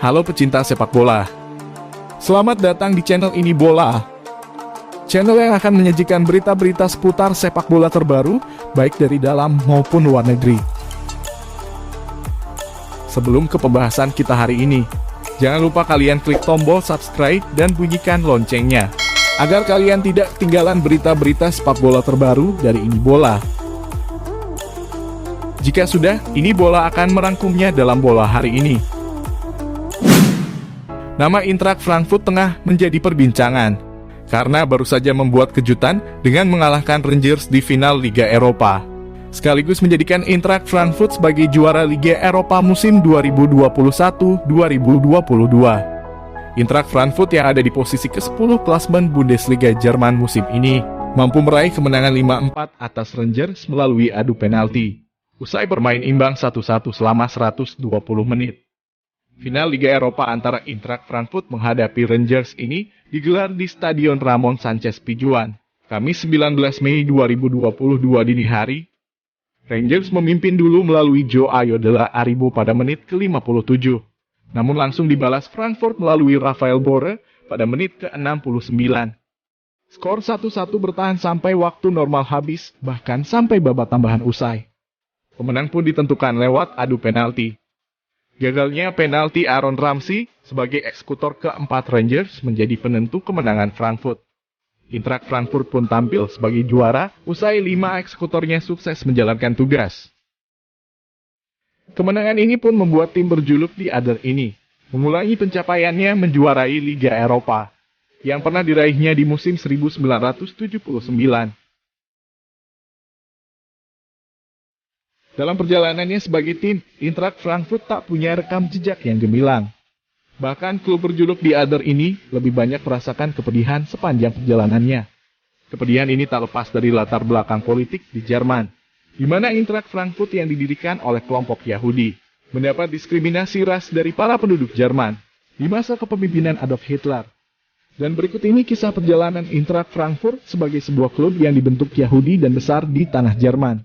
Halo pecinta sepak bola. Selamat datang di channel Ini Bola. Channel yang akan menyajikan berita-berita seputar sepak bola terbaru, baik dari dalam maupun luar negeri. Sebelum ke pembahasan kita hari ini, jangan lupa kalian klik tombol subscribe dan bunyikan loncengnya, agar kalian tidak ketinggalan berita-berita sepak bola terbaru dari Ini Bola. Jika sudah, Ini Bola akan merangkumnya dalam bola hari ini. Nama Eintracht Frankfurt tengah menjadi perbincangan, karena baru saja membuat kejutan dengan mengalahkan Rangers di final Liga Eropa, sekaligus menjadikan Eintracht Frankfurt sebagai juara Liga Eropa musim 2021-2022. Eintracht Frankfurt yang ada di posisi ke-10 klasemen Bundesliga Jerman musim ini, mampu meraih kemenangan 5-4 atas Rangers melalui adu penalti, usai bermain imbang 1-1 selama 120 menit. Final Liga Eropa antara Eintracht Frankfurt menghadapi Rangers ini digelar di Stadion Ramon Sanchez Pizjuan, Kamis 19 Mei 2022 dini hari. Rangers memimpin dulu melalui Joao Della Aribo pada menit ke-57, namun langsung dibalas Frankfurt melalui Rafael Borre pada menit ke-69. Skor 1-1 bertahan sampai waktu normal habis, bahkan sampai babak tambahan usai. Pemenang pun ditentukan lewat adu penalti. Gagalnya penalti Aaron Ramsey sebagai eksekutor keempat Rangers menjadi penentu kemenangan Frankfurt. Eintracht Frankfurt pun tampil sebagai juara usai 5 eksekutornya sukses menjalankan tugas. Kemenangan ini pun membuat tim berjuluk The Other ini memulai pencapaiannya menjuarai Liga Eropa yang pernah diraihnya di musim 1979. Dalam perjalanannya sebagai tim, Eintracht Frankfurt tak punya rekam jejak yang gemilang. Bahkan klub berjuluk The Other ini lebih banyak merasakan kepedihan sepanjang perjalanannya. Kepedihan ini tak lepas dari latar belakang politik di Jerman, di mana Eintracht Frankfurt yang didirikan oleh kelompok Yahudi mendapat diskriminasi ras dari para penduduk Jerman di masa kepemimpinan Adolf Hitler. Dan berikut ini kisah perjalanan Eintracht Frankfurt sebagai sebuah klub yang dibentuk Yahudi dan besar di tanah Jerman.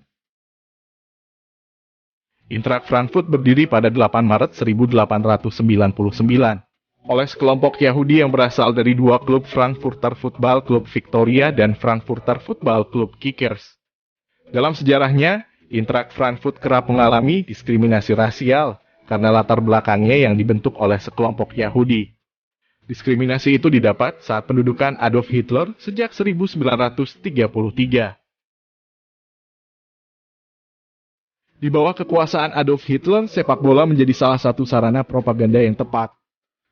Eintracht Frankfurt berdiri pada 8 Maret 1899 oleh sekelompok Yahudi yang berasal dari dua klub, Frankfurter Football Club Victoria dan Frankfurter Football Club Kickers. Dalam sejarahnya, Eintracht Frankfurt kerap mengalami diskriminasi rasial karena latar belakangnya yang dibentuk oleh sekelompok Yahudi. Diskriminasi itu didapat saat pendudukan Adolf Hitler sejak 1933. Di bawah kekuasaan Adolf Hitler, sepak bola menjadi salah satu sarana propaganda yang tepat.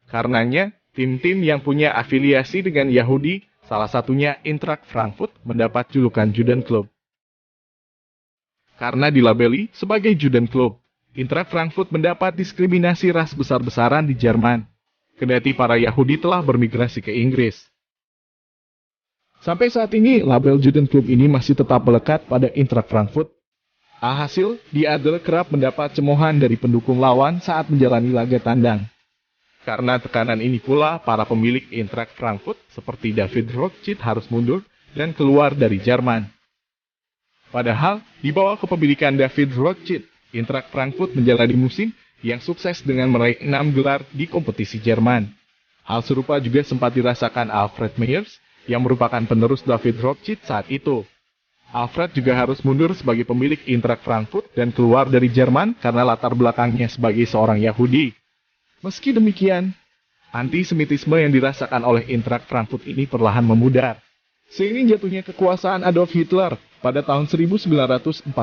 Karenanya, tim-tim yang punya afiliasi dengan Yahudi, salah satunya Eintracht Frankfurt, mendapat julukan Judenklub. Karena dilabeli sebagai Judenklub, Eintracht Frankfurt mendapat diskriminasi ras besar-besaran di Jerman, kendati para Yahudi telah bermigrasi ke Inggris. Sampai saat ini, label Judenklub ini masih tetap melekat pada Eintracht Frankfurt. Alhasil, The Other kerap mendapat cemoohan dari pendukung lawan saat menjalani laga tandang. Karena tekanan ini pula, para pemilik Eintracht Frankfurt seperti David Rothschild harus mundur dan keluar dari Jerman. Padahal, di bawah kepemilikan David Rothschild, Eintracht Frankfurt menjalani musim yang sukses dengan meraih 6 gelar di kompetisi Jerman. Hal serupa juga sempat dirasakan Alfred Meyers, yang merupakan penerus David Rothschild saat itu. Alfred juga harus mundur sebagai pemilik Eintracht Frankfurt dan keluar dari Jerman karena latar belakangnya sebagai seorang Yahudi. Meski demikian, antisemitisme yang dirasakan oleh Eintracht Frankfurt ini perlahan memudar, seiring jatuhnya kekuasaan Adolf Hitler pada tahun 1945.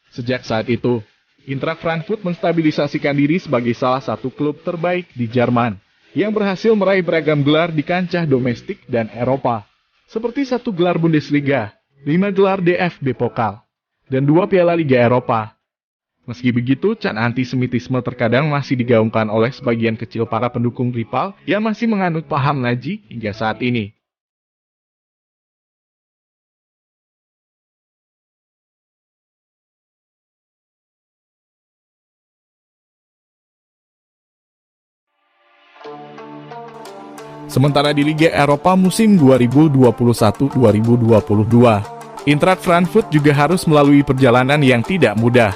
Sejak saat itu, Eintracht Frankfurt menstabilisasikan diri sebagai salah satu klub terbaik di Jerman, yang berhasil meraih beragam gelar di kancah domestik dan Eropa, seperti 1 gelar Bundesliga, 5 gelar DFB Pokal, dan 2 Piala Liga Eropa. Meski begitu, can antisemitisme terkadang masih digaungkan oleh sebagian kecil para pendukung rival yang masih menganut paham Nazi hingga saat ini. Sementara di Liga Eropa musim 2021-2022, Eintracht Frankfurt juga harus melalui perjalanan yang tidak mudah.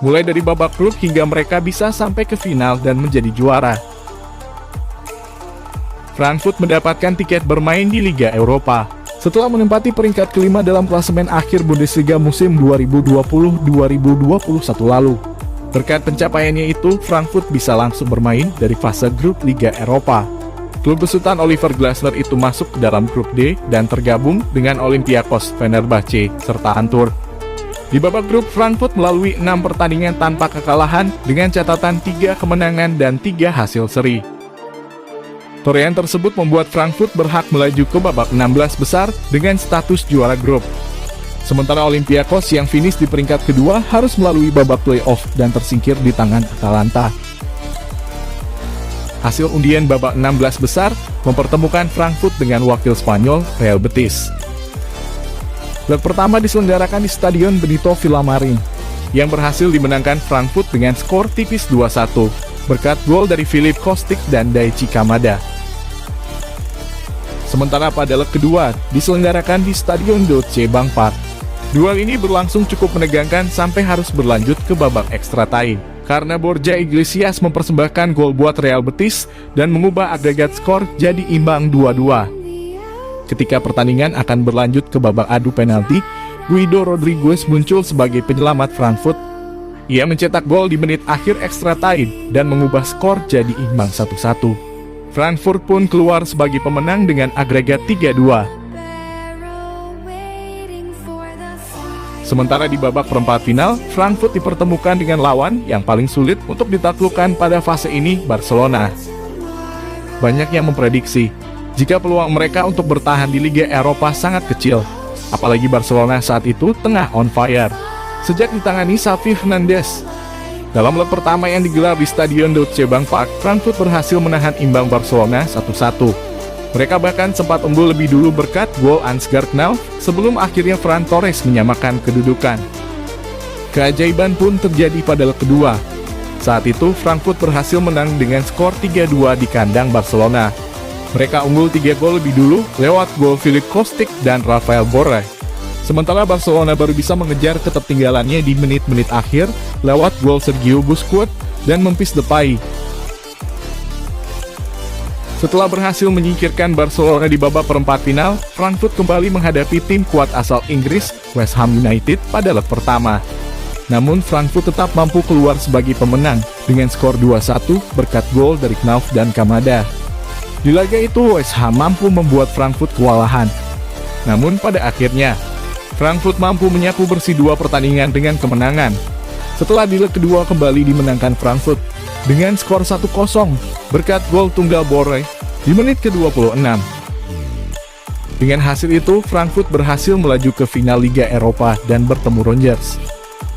mulai dari babak grup hingga mereka bisa sampai ke final dan menjadi juara. Frankfurt mendapatkan tiket bermain di Liga Eropa setelah menempati peringkat kelima dalam klasemen akhir Bundesliga musim 2020-2021 lalu. Berkat pencapaiannya itu, Frankfurt bisa langsung bermain dari fase grup Liga Eropa. Klub besutan Oliver Glasner itu masuk ke dalam grup D dan tergabung dengan Olympiakos, Fenerbahce, serta Antwerp. Di babak grup, Frankfurt melalui 6 pertandingan tanpa kekalahan dengan catatan 3 kemenangan dan 3 hasil seri. Torehan tersebut membuat Frankfurt berhak melaju ke babak 16 besar dengan status juara grup. Sementara Olympiakos yang finish di peringkat kedua harus melalui babak playoff dan tersingkir di tangan Atalanta. Hasil undian babak 16 besar mempertemukan Frankfurt dengan wakil Spanyol Real Betis. Leg pertama diselenggarakan di Stadion Benito Villamarín, yang berhasil dimenangkan Frankfurt dengan skor tipis 2-1, berkat gol dari Filip Kostic dan Daichi Kamada. Sementara pada leg kedua diselenggarakan di Stadion Deutsche Bank Park. Duel ini berlangsung cukup menegangkan sampai harus berlanjut ke babak extra time, karena Borja Iglesias mempersembahkan gol buat Real Betis dan mengubah agregat skor jadi imbang 2-2. Ketika pertandingan akan berlanjut ke babak adu penalti, Guido Rodriguez muncul sebagai penyelamat Frankfurt. Ia mencetak gol di menit akhir extra time dan mengubah skor jadi imbang 1-1. Frankfurt pun keluar sebagai pemenang dengan agregat 3-2. Sementara di babak perempat final, Frankfurt dipertemukan dengan lawan yang paling sulit untuk ditaklukkan pada fase ini, Barcelona. Banyak yang memprediksi jika peluang mereka untuk bertahan di Liga Eropa sangat kecil, apalagi Barcelona saat itu tengah on fire sejak ditangani Xavi Hernandez. Dalam leg pertama yang digelar di Stadion Deutsche Bank Park, Frankfurt berhasil menahan imbang Barcelona 1-1. Mereka bahkan sempat unggul lebih dulu berkat gol Ansgar Knauf sebelum akhirnya Ferran Torres menyamakan kedudukan. Keajaiban pun terjadi pada leg kedua. Saat itu Frankfurt berhasil menang dengan skor 3-2 di kandang Barcelona. Mereka unggul 3 gol lebih dulu lewat gol Filip Kostic dan Rafael Borré. Sementara Barcelona baru bisa mengejar ketertinggalannya di menit-menit akhir lewat gol Sergio Busquets dan Memphis Depay. Setelah berhasil menyingkirkan Barcelona di babak perempat final, Frankfurt kembali menghadapi tim kuat asal Inggris, West Ham United, pada leg pertama. Namun Frankfurt tetap mampu keluar sebagai pemenang dengan skor 2-1 berkat gol dari Knauf dan Kamada. Di laga itu West Ham mampu membuat Frankfurt kewalahan. Namun pada akhirnya, Frankfurt mampu menyapu bersih 2 pertandingan dengan kemenangan. Setelah di leg kedua kembali dimenangkan Frankfurt dengan skor 1-0 berkat gol tunggal Borré di menit ke-26. Dengan hasil itu, Frankfurt berhasil melaju ke final Liga Eropa dan bertemu Rangers.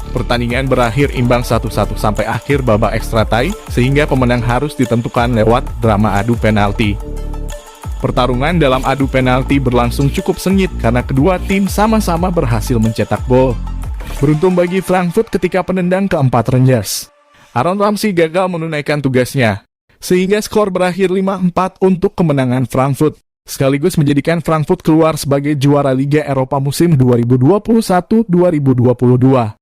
Pertandingan berakhir imbang 1-1 sampai akhir babak extra time, sehingga pemenang harus ditentukan lewat drama adu penalti. Pertarungan dalam adu penalti berlangsung cukup sengit karena kedua tim sama-sama berhasil mencetak gol. Beruntung bagi Frankfurt ketika penendang keempat Rangers, Aaron Ramsey gagal menunaikan tugasnya, sehingga skor berakhir 5-4 untuk kemenangan Frankfurt, sekaligus menjadikan Frankfurt keluar sebagai juara Liga Eropa musim 2021-2022.